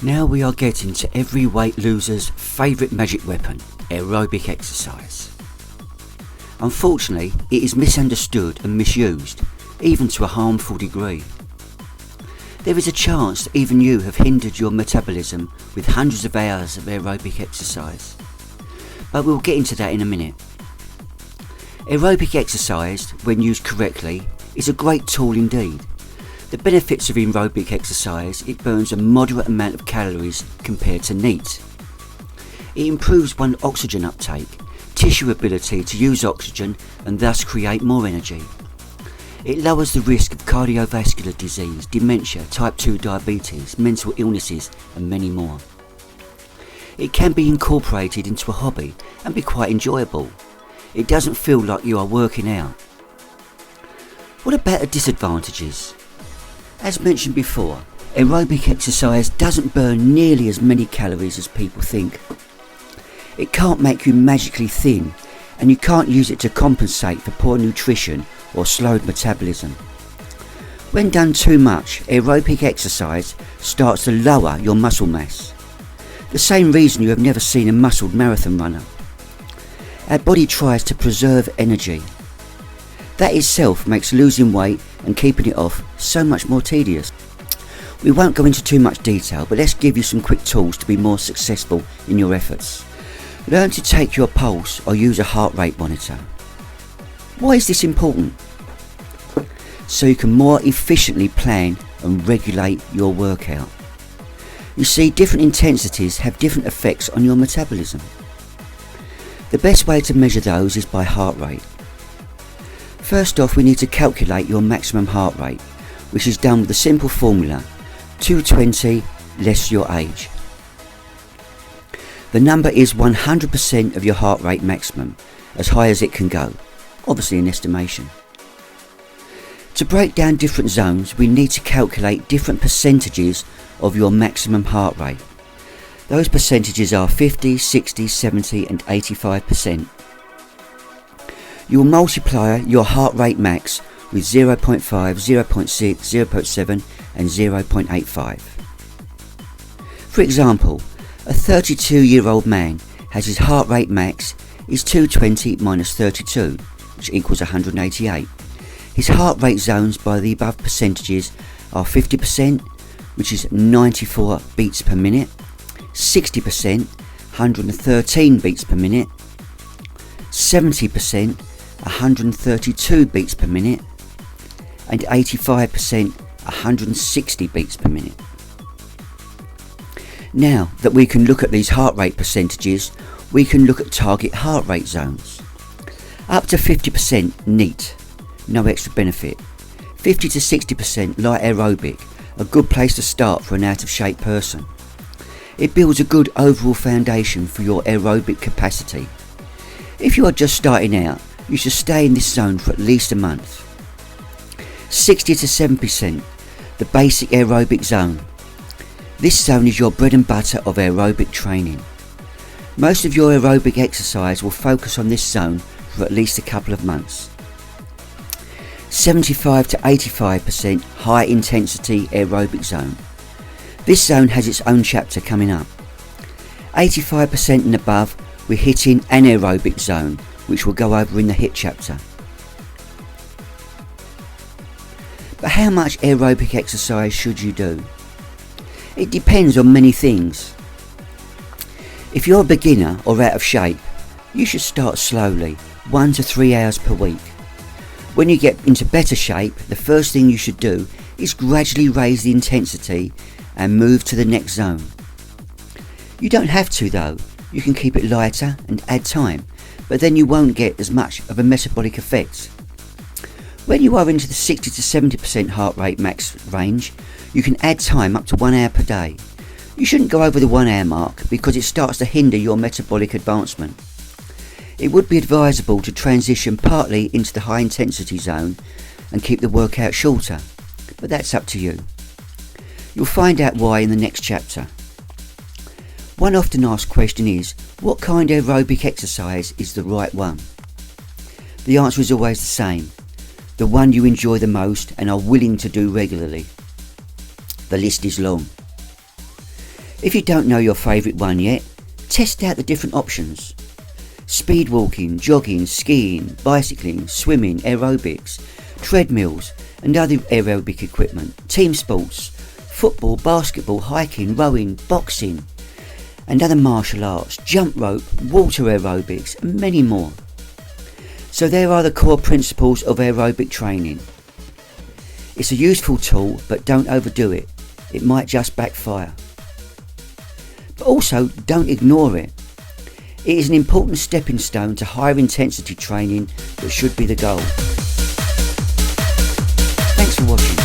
Now we are getting to every weight loser's favourite magic weapon, aerobic exercise. Unfortunately, it is misunderstood and misused, even to a harmful degree. There is a chance that even you have hindered your metabolism with hundreds of hours of aerobic exercise. But we'll get into that in a minute. Aerobic exercise, when used correctly, is a great tool indeed. The benefits of aerobic exercise: it burns a moderate amount of calories compared to NEAT. It improves one's oxygen uptake, tissue ability to use oxygen and thus create more energy. It lowers the risk of cardiovascular disease, dementia, type 2 diabetes, mental illnesses and many more. It can be incorporated into a hobby and be quite enjoyable. It doesn't feel like you are working out. What about the disadvantages? As mentioned before, aerobic exercise doesn't burn nearly as many calories as people think. It can't make you magically thin, and you can't use it to compensate for poor nutrition or slowed metabolism. When done too much, aerobic exercise starts to lower your muscle mass. The same reason you have never seen a muscled marathon runner. Our body tries to preserve energy. That itself makes losing weight and keeping it off so much more tedious. We won't go into too much detail, but let's give you some quick tools to be more successful in your efforts. Learn to take your pulse or use a heart rate monitor. Why is this important? So you can more efficiently plan and regulate your workout. You see, different intensities have different effects on your metabolism. The best way to measure those is by heart rate. First off, we need to calculate your maximum heart rate, which is done with a simple formula: 220 less your age. The number is 100% of your heart rate maximum, as high as it can go, obviously an estimation. To break down different zones, we need to calculate different percentages of your maximum heart rate. Those percentages are 50, 60, 70 and 85%. You will multiply your heart rate max with 0.5, 0.6, 0.7 and 0.85. For example, a 32-year-old man has his heart rate max is 220 minus 32, which equals 188. His heart rate zones by the above percentages are 50%, which is 94 beats per minute, 60%, 113 beats per minute, 70%, 132 beats per minute, and 85%, 160 beats per minute. Now that we can look at these heart rate percentages, we can look at target heart rate zones. Up to 50% NEAT, no extra benefit. 50 to 60% light aerobic, a good place to start for an out of shape person. It builds a good overall foundation for your aerobic capacity. If you are just starting out, you should stay in this zone for at least a month. 60 to 7%, the basic aerobic zone. This zone is your bread and butter of aerobic training. Most of your aerobic exercise will focus on this zone for at least a couple of months. 75 to 85% high intensity aerobic zone. This zone has its own chapter coming up. 85% and above, we're hitting anaerobic zone, which we'll go over in the HIIT chapter. But how much aerobic exercise should you do? It depends on many things. If you're a beginner or out of shape, you should start slowly, 1 to 3 hours per week. When you get into better shape, the first thing you should do is gradually raise the intensity and move to the next zone. You don't have to though, you can keep it lighter and add time, but then you won't get as much of a metabolic effect. When you are into the 60 to 70% heart rate max range, you can add time up to 1 hour per day. You shouldn't go over the 1 hour mark because it starts to hinder your metabolic advancement. It would be advisable to transition partly into the high intensity zone and keep the workout shorter, but that's up to you. You'll find out why in the next chapter. One often asked question is, what kind of aerobic exercise is the right one? The answer is always the same. The one you enjoy the most and are willing to do regularly. The list is long. If you don't know your favourite one yet, test out the different options. Speed walking, jogging, skiing, bicycling, swimming, aerobics, treadmills and other aerobic equipment, team sports, football, basketball, hiking, rowing, boxing and other martial arts, jump rope, water aerobics and many more. So there are the core principles of aerobic training. It's a useful tool, but don't overdo it. It might just backfire. But also don't ignore it. It is an important stepping stone to higher intensity training that should be the goal. Thanks for watching.